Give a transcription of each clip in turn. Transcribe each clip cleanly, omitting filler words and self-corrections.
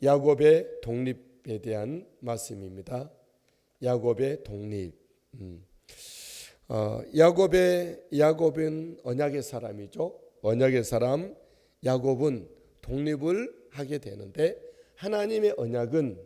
야곱의 독립에 대한 말씀입니다. 야곱의 독립. 야곱은 언약의 사람이죠. 언약의 사람 야곱은 독립을 하게 되는데, 하나님의 언약은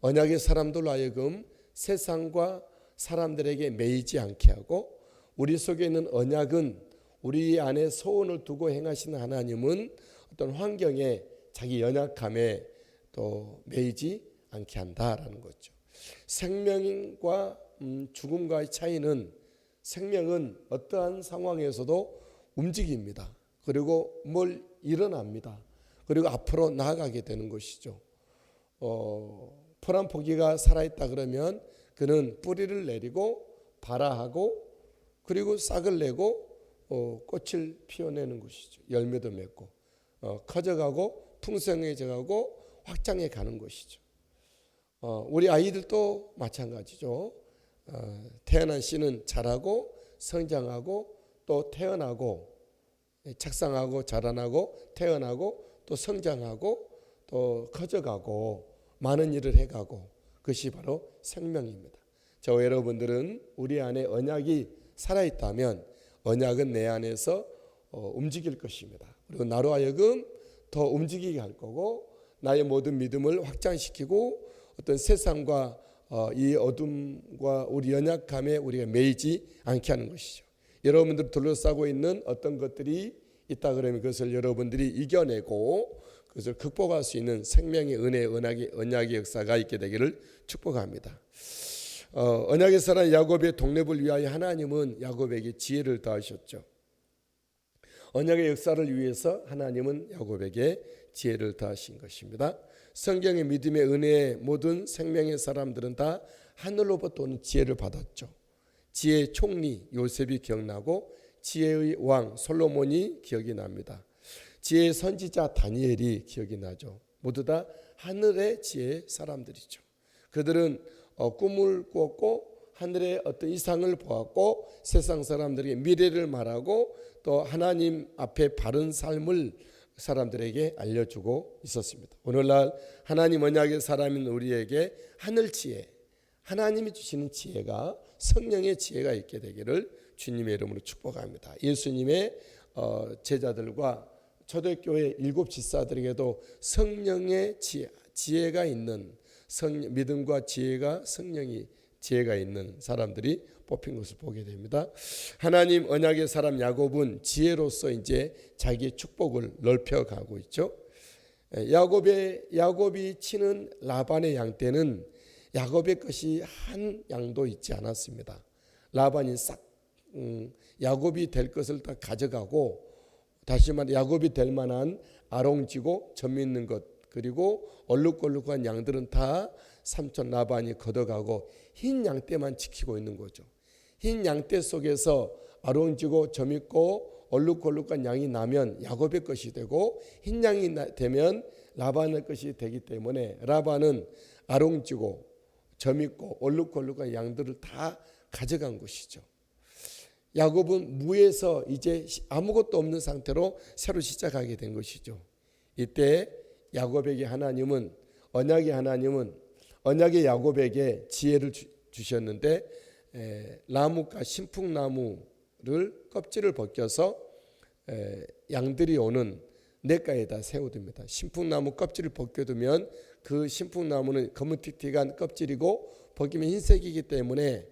언약의 사람들로 하여금 세상과 사람들에게 매이지 않게 하고, 우리 속에 있는 언약은 우리 안에 소원을 두고 행하시는 하나님은 어떤 환경에 자기 연약함에 또 매이지 않게 한다라는 거죠. 생명과 죽음과의 차이는, 생명은 어떠한 상황에서도 움직입니다. 그리고 뭘 일어납니다. 그리고 앞으로 나아가게 되는 것이죠. 풀 한 포기가 살아있다 그러면 그는 뿌리를 내리고 발아하고 그리고 싹을 내고 꽃을 피워내는 것이죠. 열매도 맺고 커져가고 풍성해져가고 확장해 가는 것이죠. 우리 아이들도 마찬가지죠. 태어난 씨는 자라고 성장하고 또 태어나고, 착상하고 자라나고 태어나고 또 성장하고 또 커져가고 많은 일을 해가고, 그것이 바로 생명입니다. 저와 여러분들은 우리 안에 언약이 살아있다면 언약은 내 안에서 움직일 것입니다. 그리고 나로 하여금 더 움직이게 할 거고, 나의 모든 믿음을 확장시키고 어떤 세상과 이 어둠과 우리 연약함에 우리가 매이지 않게 하는 것이죠. 여러분들 둘러싸고 있는 어떤 것들이 있다 그러면 그것을 여러분들이 이겨내고 그것을 극복할 수 있는 생명의 은혜, 언약의 역사가 있게 되기를 축복합니다. 언약의 사람 야곱의 독립을 위하여 하나님은 야곱에게 지혜를 더하셨죠. 언약의 역사를 위해서 하나님은 야곱에게 지혜를 더하신 것입니다. 성경의 믿음의 은혜의 모든 생명의 사람들은 다 하늘로부터 오는 지혜를 받았죠. 지혜의 총리 요셉이 기억나고, 지혜의 왕 솔로몬이 기억이 납니다. 지혜의 선지자 다니엘이 기억이 나죠. 모두 다 하늘의 지혜의 사람들이죠. 그들은 꿈을 꾸었고 하늘의 어떤 이상을 보았고 세상 사람들에게 미래를 말하고 또 하나님 앞에 바른 삶을 사람들에게 알려주고 있었습니다. 오늘날 하나님 언약의 사람인 우리에게 하늘 지혜, 하나님이 주시는 지혜가, 성령의 지혜가 있게 되기를 주님의 이름으로 축복합니다. 예수님의 제자들과 초대교회 7 집사들에게도 성령의 지혜가 있는, 믿음과 지혜가, 성령이 지혜가 있는 사람들이 뽑힌 것을 보게 됩니다. 하나님 언약의 사람 야곱은 지혜로서 이제 자기의 축복을 넓혀가고 있죠. 야곱이 치는 라반의 양떼는 야곱의 것이 한 양도 있지 않았습니다. 라반이 야곱이 될 것을 다 가져가고, 다시 말해 야곱이 될 만한 아롱지고 점 있는 것, 그리고 얼룩덜룩한 양들은 다 삼촌 라반이 걷어가고 흰 양떼만 지키고 있는 거죠. 흰 양떼 속에서 아롱지고 점 있고 얼룩덜룩한 양이 나면 야곱의 것이 되고, 흰 양이 되면 라반의 것이 되기 때문에 라반은 아롱지고 점 있고 얼룩덜룩한 양들을 다 가져간 것이죠. 야곱은 무에서 이제 아무것도 없는 상태로 새로 시작하게 된 것이죠. 이때 야곱에게 하나님은, 언약의 야곱에게 지혜를 주셨는데, 나무가 신풍나무를 껍질을 벗겨서 양들이 오는 냇가에다 세워둡니다. 신풍나무 껍질을 벗겨두면 그 신풍나무는 검은틱틱한 껍질이고 벗기면 흰색이기 때문에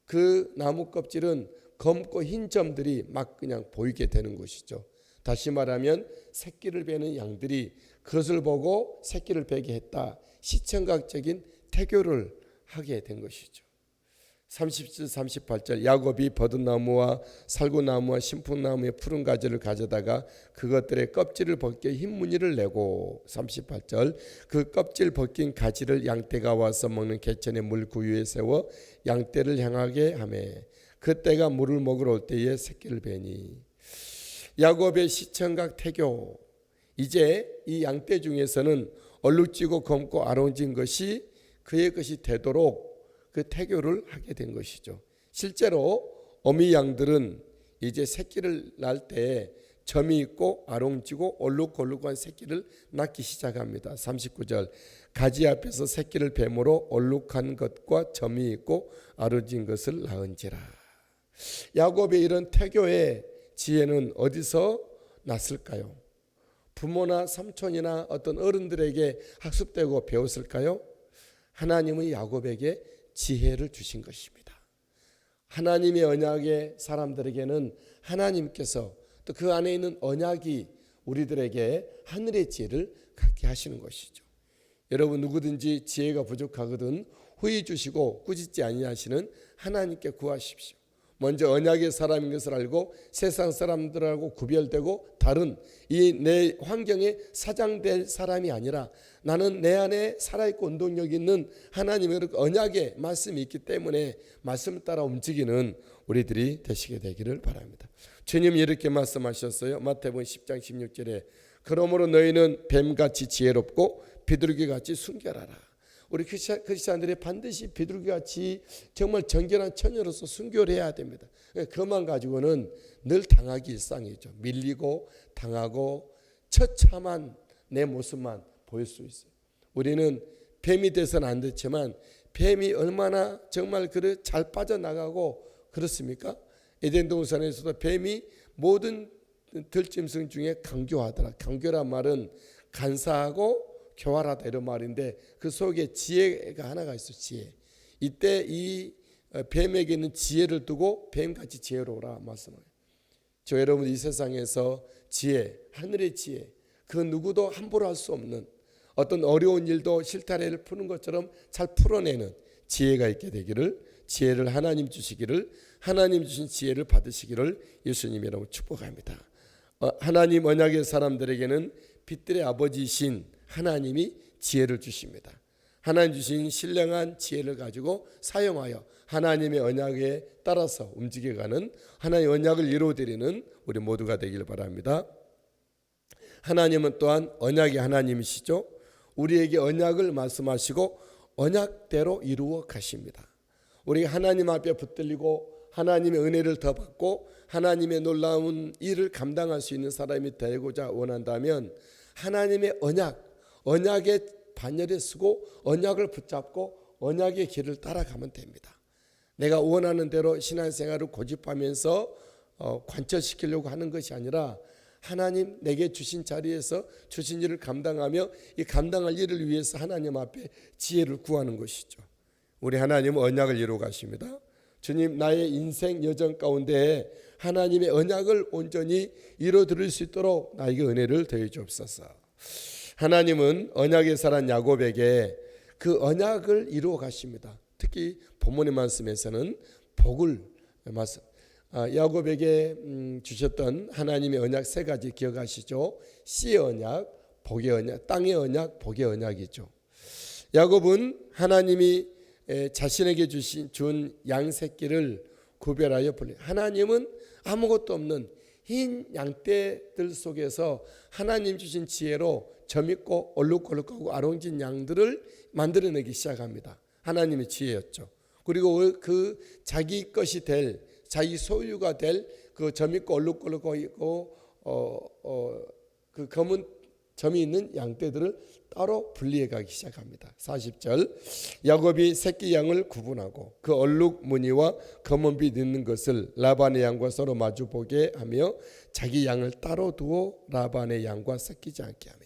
그 나무 껍질은 검고 흰 점들이 막 그냥 보이게 되는 것이죠. 다시 말하면 새끼를 베는 양들이 그것을 보고 새끼를 베게 했다, 시청각적인 태교를 하게 된 것이죠. 37, 38절 야곱이 버드나무와 살구나무와 신풍나무의 푸른 가지를 가져다가 그것들의 껍질을 벗겨 흰 무늬를 내고, 38절 그 껍질 벗긴 가지를 양떼가 와서 먹는 개천의 물 구유에 세워 양떼를 향하게 하매 그때가 물을 먹으러 올 때에 새끼를 베니. 야곱의 시청각 태교, 이제 이 양떼 중에서는 얼룩지고 검고 아롱진 것이 그의 것이 되도록 그 태교를 하게 된 것이죠. 실제로 어미 양들은 이제 새끼를 낳을 때 점이 있고 아롱지고 얼룩덜룩한 새끼를 낳기 시작합니다. 39절 가지 앞에서 새끼를 뱀으로 얼룩한 것과 점이 있고 아롱진 것을 낳은지라. 야곱의 이런 태교의 지혜는 어디서 났을까요? 부모나 삼촌이나 어떤 어른들에게 학습되고 배웠을까요? 하나님은 야곱에게 지혜를 주신 것입니다. 하나님의 언약의 사람들에게는 하나님께서 또 그 안에 있는 언약이 우리들에게 하늘의 지혜를 갖게 하시는 것이죠. 여러분 누구든지 지혜가 부족하거든 후히 주시고 꾸짖지 아니하시는 하나님께 구하십시오. 먼저 언약의 사람인 것을 알고 세상 사람들하고 구별되고 다른 이 내 환경에 사장될 사람이 아니라 나는 내 안에 살아있고 운동력 있는 하나님의 언약의 말씀이 있기 때문에 말씀을 따라 움직이는 우리들이 되시게 되기를 바랍니다. 주님이 이렇게 말씀하셨어요. 마태복음 10장 16절에 그러므로 너희는 뱀같이 지혜롭고 비둘기같이 순결하라. 우리 크리스찬들이 반드시 비둘기같이 정말 정결한 처녀로서 순결해야 됩니다. 그것만 가지고는 늘 당하기 일상이죠. 밀리고 당하고 처참한 내 모습만 보일 수 있어요. 우리는 뱀이 돼서는 안 됐지만 뱀이 얼마나 정말 잘 빠져나가고 그렇습니까? 에덴 동산에서도 뱀이 모든 들짐승 중에 강교하더라. 강교란 말은 간사하고 교활하다 이런 말인데 그 속에 지혜가 하나가 있어. 지혜. 이때 이 뱀에게 있는 지혜를 두고 뱀같이 지혜로우라 말씀해요. 저 여러분 이 세상에서 지혜, 하늘의 지혜, 그 누구도 함부로 할 수 없는 어떤 어려운 일도 실타래를 푸는 것처럼 잘 풀어내는 지혜가 있게 되기를, 지혜를 하나님 주시기를, 하나님 주신 지혜를 받으시기를 예수님 이름으로 축복합니다. 하나님 언약의 사람들에게는 빛들의 아버지이신 하나님이 지혜를 주십니다. 하나님 주신 신령한 지혜를 가지고 사용하여 하나님의 언약에 따라서 움직여가는 하나님의 언약을 이루어드리는 우리 모두가 되길 바랍니다. 하나님은 또한 언약의 하나님이시죠. 우리에게 언약을 말씀하시고 언약대로 이루어 가십니다. 우리가 하나님 앞에 붙들리고 하나님의 은혜를 더 받고 하나님의 놀라운 일을 감당할 수 있는 사람이 되고자 원한다면 하나님의 언약의 반열에 서고 언약을 붙잡고 언약의 길을 따라가면 됩니다. 내가 원하는 대로 신앙생활을 고집하면서 관철시키려고 하는 것이 아니라 하나님 내게 주신 자리에서 주신 일을 감당하며 이 감당할 일을 위해서 하나님 앞에 지혜를 구하는 것이죠. 우리 하나님은 언약을 이루어 가십니다. 주님 나의 인생 여정 가운데 하나님의 언약을 온전히 이루어드릴 수 있도록 나에게 은혜를 더해 주옵소서. 하나님은 언약의 사람 야곱에게 그 언약을 이루어 가십니다. 특히 본문의 말씀에서는 복을 말씀 야곱에게 주셨던 하나님의 언약 세 가지 기억하시죠? 씨의 언약, 복의 언약, 땅의 언약, 복의 언약이죠. 야곱은 하나님이 자신에게 준 양 새끼를 구별하여 분리. 하나님은 아무것도 없는 흰 양떼들 속에서 하나님 주신 지혜로 점있고 얼룩덜룩하고 아롱진 양들을 만들어내기 시작합니다. 하나님의 지혜였죠. 그리고 그 자기 것이 될 자기 소유가 될 그 점있고 얼룩덜룩하고 그 검은 점이 있는 양떼들을 따로 분리해 가기 시작합니다. 40절 야곱이 새끼 양을 구분하고 그 얼룩 무늬와 검은빛 있는 것을 라반의 양과 서로 마주보게 하며 자기 양을 따로 두어 라반의 양과 섞이지 않게 하며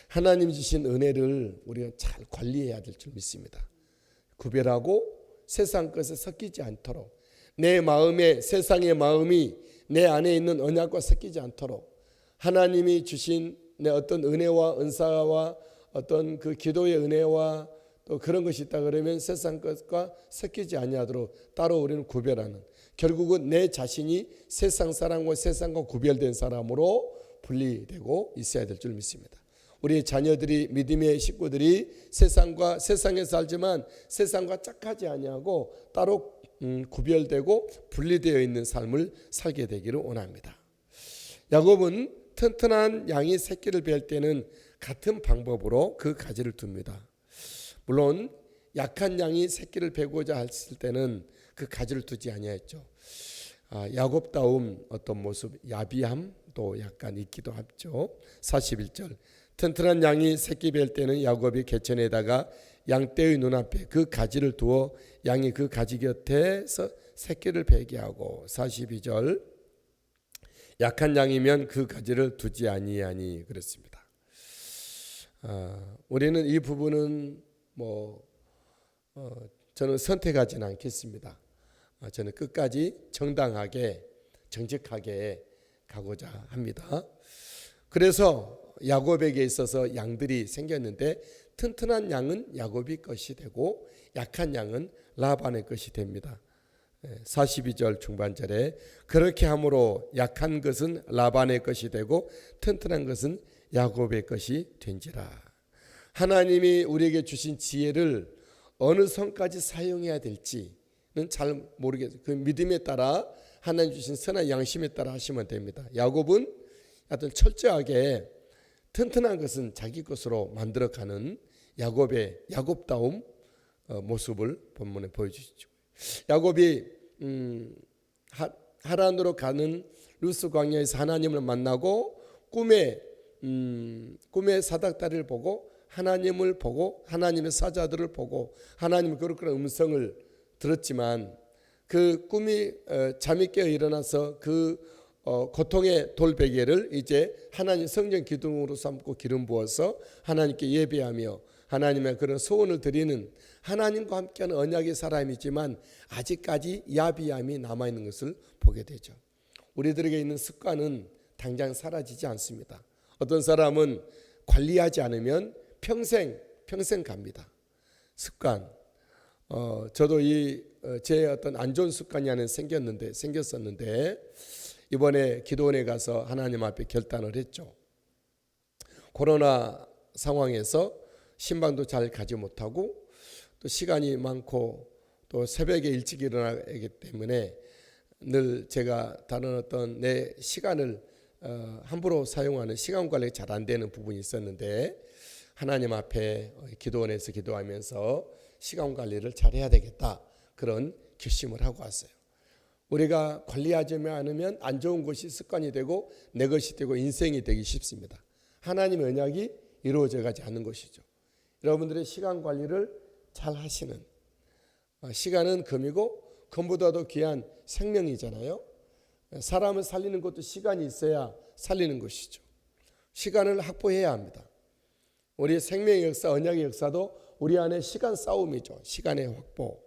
하나님 주신 은혜를 우리가 잘 관리해야 될 줄 믿습니다. 구별하고 세상 것에 섞이지 않도록 내 마음에 세상의 마음이 내 안에 있는 언약과 섞이지 않도록 하나님이 주신 내 어떤 은혜와 은사와 어떤 그 기도의 은혜와 또 그런 것이 있다 그러면 세상 것과 섞이지 아니하도록 따로 우리는 구별하는 결국은 내 자신이 세상 사람과 세상과 구별된 사람으로 분리되고 있어야 될 줄 믿습니다. 우리 자녀들이 믿음의 식구들이 세상에 살지만 세상과 짝하지 아니하고 따로 구별되고 분리되어 있는 삶을 살게 되기를 원합니다. 야곱은 튼튼한 양이 새끼를 뵐 때는 같은 방법으로 그 가지를 둡니다. 물론 약한 양이 새끼를 베고자 했을 때는 그 가지를 두지 아니했죠. 야곱다움 어떤 모습, 야비함도 약간 있기도 하죠. 41절 튼튼한 양이 새끼 뵐 때는 야곱이 개천에다가 양떼의 눈앞에 그 가지를 두어 양이 그 가지 곁에서 새끼를 베게 하고 42절 약한 양이면 그 가지를 두지 아니하니 그랬습니다. 우리는 이 부분은 저는 선택하지는 않겠습니다. 저는 끝까지 정당하게 정직하게 가고자 합니다. 그래서 야곱에게 있어서 양들이 생겼는데 튼튼한 양은 야곱이 것이 되고 약한 양은 라반의 것이 됩니다. 42절 중반절에 그렇게 함으로 약한 것은 라반의 것이 되고 튼튼한 것은 야곱의 것이 된지라. 하나님이 우리에게 주신 지혜를 어느 선까지 사용해야 될지는 잘 모르겠어요. 그 믿음에 따라 하나님 주신 선한 양심에 따라 하시면 됩니다. 야곱은 하여튼 철저하게 튼튼한 것은 자기 것으로 만들어가는 야곱의 야곱다움 모습을 본문에 보여주시죠. 야곱이 하란으로 가는 루스 광야에서 하나님을 만나고 꿈에 사닥다리를 보고 하나님을 보고 하나님의 사자들을 보고 하나님의 거룩한 음성을 들었지만 그 꿈이 잠이 깨어 일어나서 그 고통의 돌베개를 이제 하나님 성전 기둥으로 삼고 기름 부어서 하나님께 예배하며 하나님의 그런 소원을 드리는 하나님과 함께하는 언약의 사람이지만 아직까지 야비함이 남아있는 것을 보게 되죠. 우리들에게 있는 습관은 당장 사라지지 않습니다. 어떤 사람은 관리하지 않으면 평생 갑니다. 습관. 저도 제 어떤 안 좋은 습관이 하나 생겼었는데 이번에 기도원에 가서 하나님 앞에 결단을 했죠. 코로나 상황에서 신방도 잘 가지 못하고 또 시간이 많고 또 새벽에 일찍 일어나기 때문에 늘 제가 다른 어떤 내 시간을 함부로 사용하는 시간 관리가 잘 안 되는 부분이 있었는데 하나님 앞에 기도원에서 기도하면서 시간 관리를 잘 해야 되겠다 그런 결심을 하고 왔어요. 우리가 관리하지 않으면 안 좋은 것이 습관이 되고 내 것이 되고 인생이 되기 쉽습니다. 하나님의 언약이 이루어져 가지 않는 것이죠. 여러분들의 시간 관리를 잘 하시는, 시간은 금이고 금보다도 귀한 생명이잖아요. 사람을 살리는 것도 시간이 있어야 살리는 것이죠. 시간을 확보해야 합니다. 우리 생명의 역사, 언약의 역사도 우리 안에 시간 싸움이죠. 시간의 확보.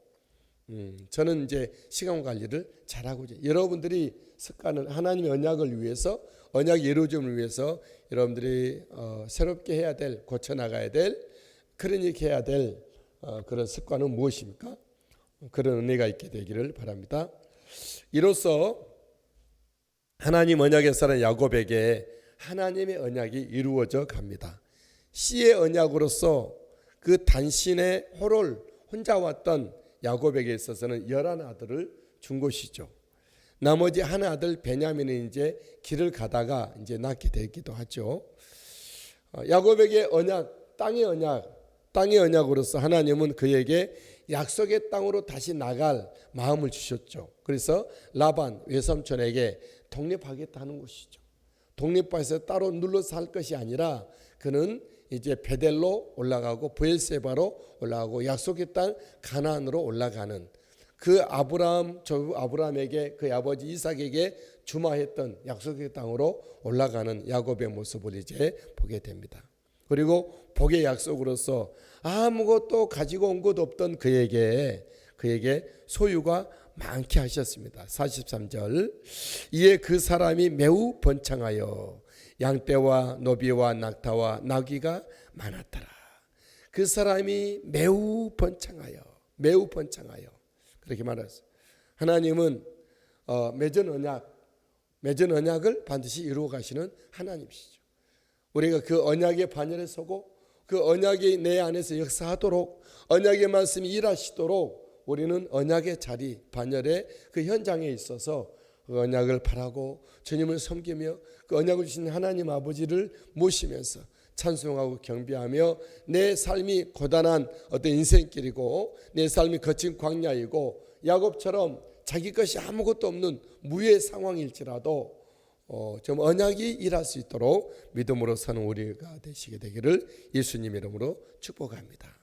저는 이제 시간 관리를 잘하고 여러분들이 습관을 하나님의 언약을 위해서 언약의 이루어짐을 위해서 여러분들이 새롭게 해야 될 고쳐나가야 될 크로닉 해야 될 그런 습관은 무엇입니까? 그런 은혜가 있게 되기를 바랍니다. 이로써 하나님 언약의 사람 야곱에게 하나님의 언약이 이루어져 갑니다. 씨의 언약으로서 그 단신의 호를 혼자 왔던 야곱에게 있어서는 11아들을 준 것이죠. 나머지 한 아들 베냐민은 이제 길을 가다가 이제 낳게 되기도 하죠. 야곱에게 언약, 땅의 언약으로서 하나님은 그에게 약속의 땅으로 다시 나갈 마음을 주셨죠. 그래서 라반 외삼촌에게 독립하겠다는 것이죠. 독립해서 따로 눌러 살 것이 아니라 그는 이제 베델로 올라가고 브엘세바로 올라가고 약속의 땅 가나안으로 올라가는 그 아브라함에게 그 아버지 이삭에게 주마했던 약속의 땅으로 올라가는 야곱의 모습을 이제 보게 됩니다. 그리고 복의 약속으로서 아무것도 가지고 온 것 없던 그에게 소유가 많게 하셨습니다. 43절 이에 그 사람이 매우 번창하여 양떼와 노비와 낙타와 나귀가 많았더라. 그 사람이 매우 번창하여 그렇게 말했어요. 하나님은 맺은 언약을 반드시 이루어 가시는 하나님이시죠. 우리가 그 언약의 반열에 서고 그 언약이 내 안에서 역사하도록 언약의 말씀이 일하시도록 우리는 언약의 자리 반열의 그 현장에 있어서 그 언약을 바라고 주님을 섬기며 그 언약을 주신 하나님 아버지를 모시면서 찬송하고 경배하며 내 삶이 고단한 어떤 인생길이고 내 삶이 거친 광야이고 야곱처럼 자기 것이 아무것도 없는 무의 상황일지라도 좀 언약이 일할 수 있도록 믿음으로 사는 우리가 되시게 되기를 예수님 이름으로 축복합니다.